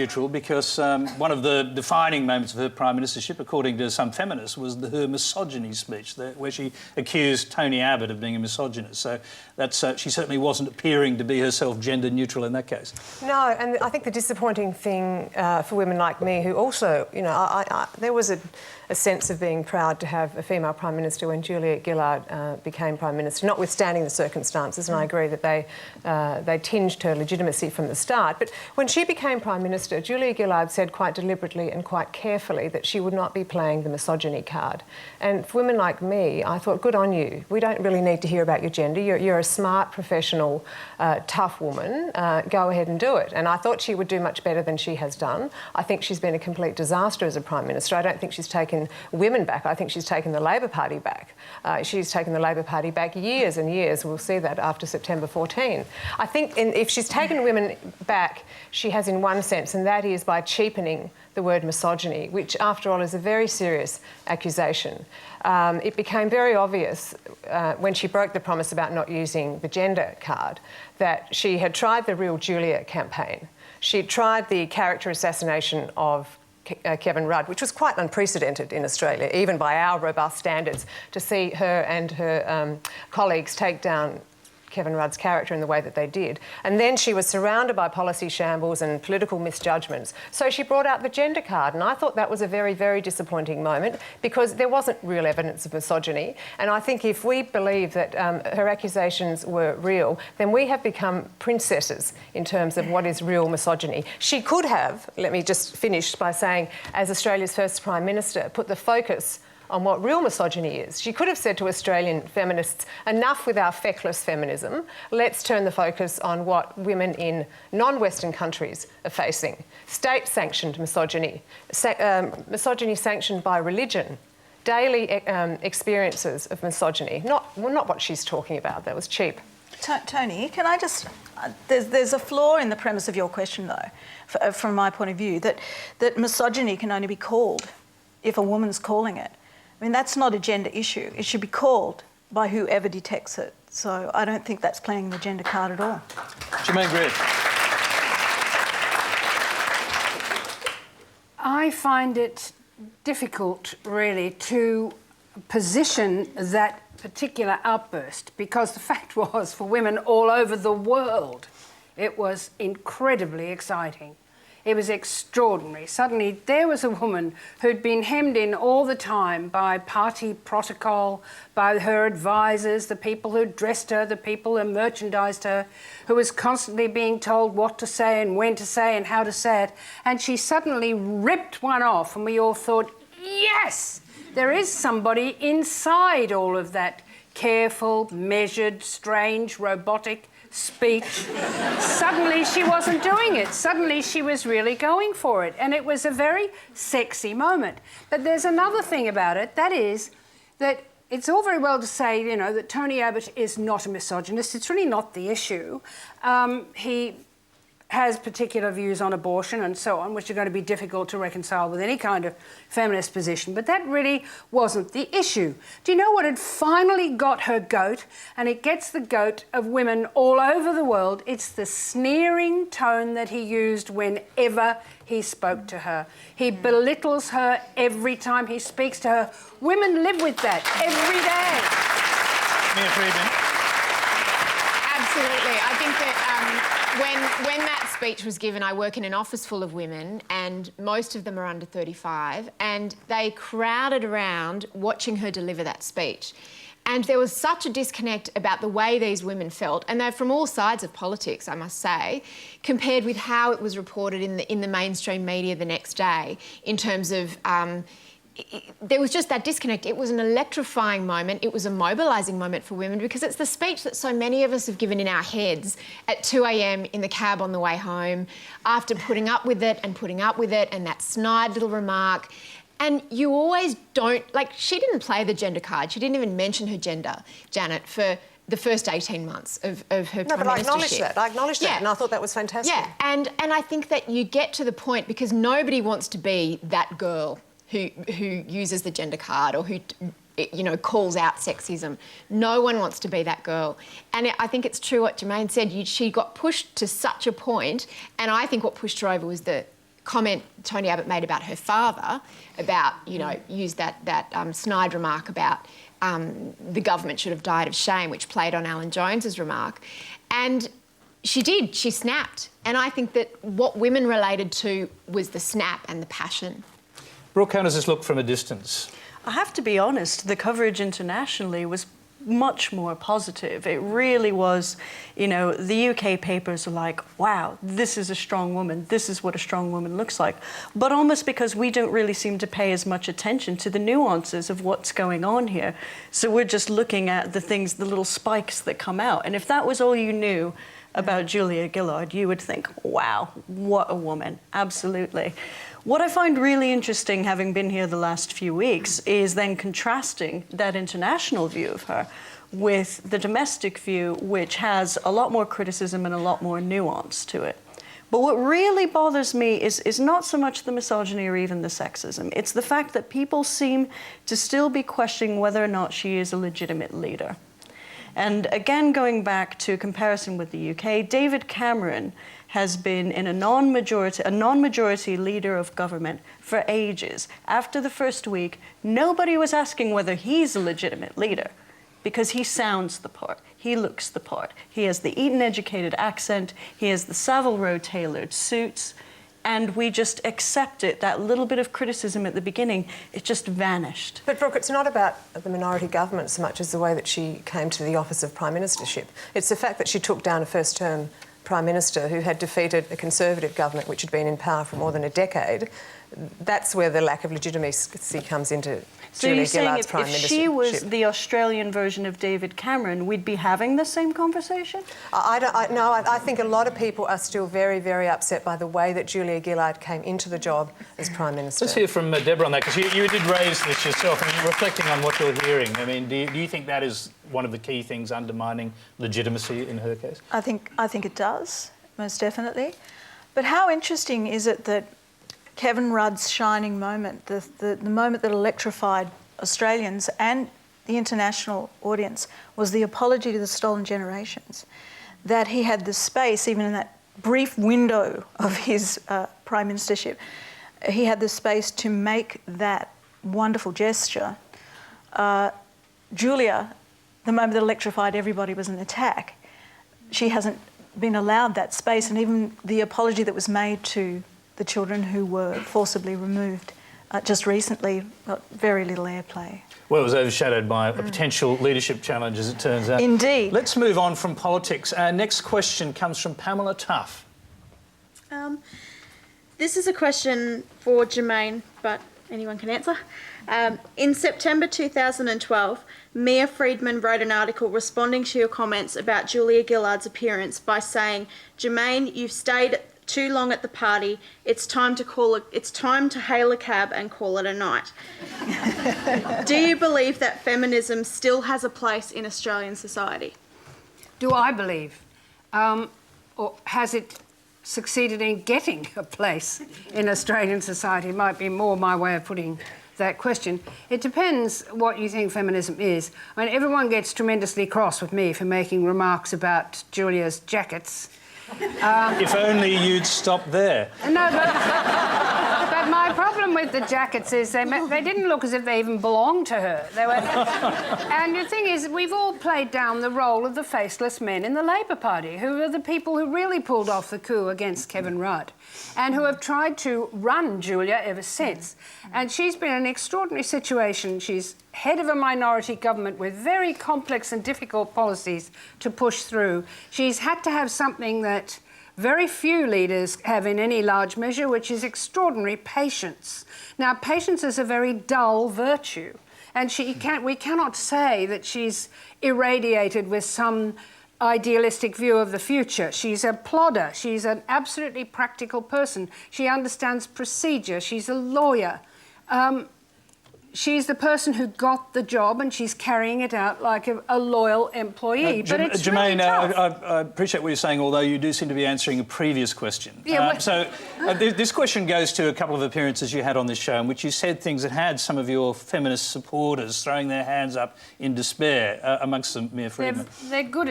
Neutral, because one of the defining moments of her prime ministership, according to some feminists, was her misogyny speech, where she accused Tony Abbott of being a misogynist. So that's she certainly wasn't appearing to be herself gender neutral in that case. No, and I think the disappointing thing for women like me, who also, you know, there was a sense of being proud to have a female prime minister when Julia Gillard became prime minister, notwithstanding the circumstances, and I agree that they tinged her legitimacy from the start. But when she became prime minister, Julia Gillard said quite deliberately and quite carefully that she would not be playing the misogyny card. And for women like me, I thought, good on you. We don't really need to hear about your gender. You're a smart, professional, tough woman. Go ahead and do it. And I thought she would do much better than she has done. I think she's been a complete disaster as a prime minister. I don't think she's taken women back. I think she's taken the Labor Party back. She's taken the Labor Party back years and years. We'll see that after September 14. I think if she's taken women back, she has in one sense, and that is by cheapening the word misogyny, which, after all, is a very serious accusation. It became very obvious when she broke the promise about not using the gender card that she had tried the Real Julia campaign. She'd tried the character assassination of Kevin Rudd, which was quite unprecedented in Australia, even by our robust standards, to see her and her colleagues take down Kevin Rudd's character in the way that they did. And then she was surrounded by policy shambles and political misjudgments. So she brought out the gender card, and I thought that was a very, very disappointing moment because there wasn't real evidence of misogyny. And I think if we believe that her accusations were real, then we have become princesses in terms of what is real misogyny. She could have, let me just finish by saying, as Australia's first Prime Minister, put the focus on what real misogyny is. She could have said to Australian feminists, enough with our feckless feminism, let's turn the focus on what women in non-Western countries are facing. State-sanctioned misogyny, misogyny sanctioned by religion, daily experiences of misogyny. Not what she's talking about, that was cheap. Tony, can I just... there's a flaw in the premise of your question, though, from my point of view, that misogyny can only be called if a woman's calling it. I mean, that's not a gender issue. It should be called by whoever detects it. So I don't think that's playing the gender card at all. Germaine Greer. I find it difficult, really, to position that particular outburst because the fact was, for women all over the world, it was incredibly exciting. It was extraordinary. Suddenly, there was a woman who'd been hemmed in all the time by party protocol, by her advisors, the people who dressed her, the people who merchandised her, who was constantly being told what to say and when to say and how to say it. And she suddenly ripped one off, and we all thought, yes, there is somebody inside all of that careful, measured, strange, robotic speech. Suddenly she wasn't doing it. Suddenly she was really going for it. And it was a very sexy moment. But there's another thing about it, that is that it's all very well to say, you know, that Tony Abbott is not a misogynist. It's really not the issue. He has particular views on abortion and so on, which are going to be difficult to reconcile with any kind of feminist position. But that really wasn't the issue. Do you know what had finally got her goat? And it gets the goat of women all over the world. It's the sneering tone that he used whenever he spoke to her. He belittles her every time he speaks to her. Women live with that every day. Mia Freedman. Absolutely. I think that when that speech was given, I work in an office full of women and most of them are under 35, and they crowded around watching her deliver that speech. And there was such a disconnect about the way these women felt, and they're from all sides of politics, I must say, compared with how it was reported in the mainstream media the next day in terms of... there was just that disconnect. It was an electrifying moment. It was a mobilising moment for women because it's the speech that so many of us have given in our heads at 2 a.m. in the cab on the way home, after putting up with it and that snide little remark. And you always don't... Like, she didn't play the gender card. She didn't even mention her gender, Janet, for the first 18 months of her prime ministership. No, but I acknowledged that, and I thought that was fantastic. Yeah, and I think that you get to the point because nobody wants to be that girl who uses the gender card or who, you know, calls out sexism. No one wants to be that girl. And I think it's true what Germaine said. She got pushed to such a point, and I think what pushed her over was comment Tony Abbott made about her father, about, you know, used that snide remark about the government should have died of shame, which played on Alan Jones's remark. And she did, she snapped. And I think that what women related to was the snap and the passion. Brooke, how does this look from a distance? I have to be honest, the coverage internationally was much more positive. It really was, you know, the UK papers are like, wow, this is a strong woman. This is what a strong woman looks like. But almost because we don't really seem to pay as much attention to the nuances of what's going on here. So we're just looking at the things, the little spikes that come out. And if that was all you knew about Julia Gillard, you would think, wow, what a woman, absolutely. What I find really interesting, having been here the last few weeks, is then contrasting that international view of her with the domestic view, which has a lot more criticism and a lot more nuance to it. But what really bothers me is not so much the misogyny or even the sexism. It's the fact that people seem to still be questioning whether or not she is a legitimate leader. And again, going back to comparison with the UK, David Cameron has been in a non-majority leader of government for ages. After the first week, nobody was asking whether he's a legitimate leader because he sounds the part, he looks the part. He has the Eton-educated accent, he has the Savile Row tailored suits, and we just accept it. That little bit of criticism at the beginning, it just vanished. But Brooke, it's not about the minority government so much as the way that she came to the office of Prime Ministership. It's the fact that she took down a first-term Prime Minister who had defeated a Conservative government which had been in power for more than a decade. That's where the lack of legitimacy comes into Julia Gillard's Prime Ministership. So you're saying if she was the Australian version of David Cameron, we'd be having the same conversation? I think a lot of people are still very, very upset by the way that Julia Gillard came into the job as Prime Minister. Let's hear from Deborah on that, because you did raise this yourself. I mean, reflecting on what you're hearing, I mean, do you think that is one of the key things undermining legitimacy in her case? I think it does, most definitely. But how interesting is it that Kevin Rudd's shining moment, the moment that electrified Australians and the international audience, was the apology to the stolen generations. That he had the space, even in that brief window of his prime ministership, he had the space to make that wonderful gesture. Julia, the moment that electrified everybody was an attack. She hasn't been allowed that space, and even the apology that was made to the children who were forcibly removed just recently got very little airplay. Well, it was overshadowed by a potential leadership challenge, as it turns out. Indeed. Let's move on from politics. Our next question comes from Pamela Tuff. This is a question for Jermaine, but anyone can answer. In September 2012, Mia Friedman wrote an article responding to your comments about Julia Gillard's appearance by saying, "Jermaine, you've stayed too long at the party. It's time to hail a cab and call it a night." Do you believe that feminism still has a place in Australian society? Do I believe? Or has it succeeded in getting a place in Australian society? Might be more my way of putting that question. It depends what you think feminism is. I mean, everyone gets tremendously cross with me for making remarks about Julia's jackets. If only you'd stop there. No, but my problem with the jackets is they didn't look as if they even belonged to her. They were, and the thing is, we've all played down the role of the faceless men in the Labor Party, who are the people who really pulled off the coup against Kevin Rudd, and who have tried to run Julia ever since. And she's been in an extraordinary situation. She's head of a minority government with very complex and difficult policies to push through. She's had to have something that very few leaders have in any large measure, which is extraordinary patience. Now, patience is a very dull virtue, and we cannot say that she's irradiated with some idealistic view of the future. She's a plodder. She's an absolutely practical person. She understands procedure. She's a lawyer. She's the person who got the job, and she's carrying it out like a loyal employee. But it's Jermaine, really tough. I appreciate what you're saying, although you do seem to be answering a previous question. Yeah, this question goes to a couple of appearances you had on this show in which you said things that had some of your feminist supporters throwing their hands up in despair, amongst them Mia Friedman. They're good at